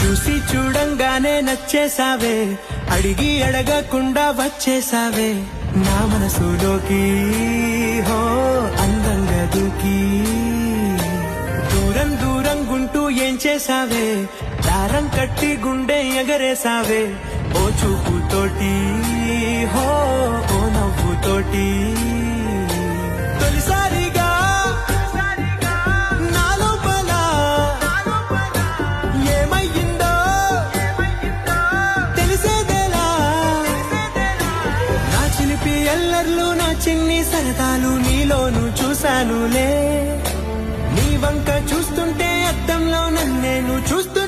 చూసి చూడంగానే నచ్చేసావే, అడిగి అడగకుండా వచ్చేసావే నా మనసులోకి. హో అందంగా దూకి దూరం దూరం గుంటూ ఏం చేసావే, దారం కట్టి గుండె ఎగరేసావే ఓ చూపుతోటి. హో ఓ నవ్వుతోటి తొలిసారిగా నా లోపల ఏమయ్యిందో తెలిసేదేలా. నా చిలిపి ఎల్లర్లు నా చిన్ని సరదాలు నీలోను చూశానులే. నీ వంక చూస్తుంటే అద్దంలో నన్నేను చూస్తూ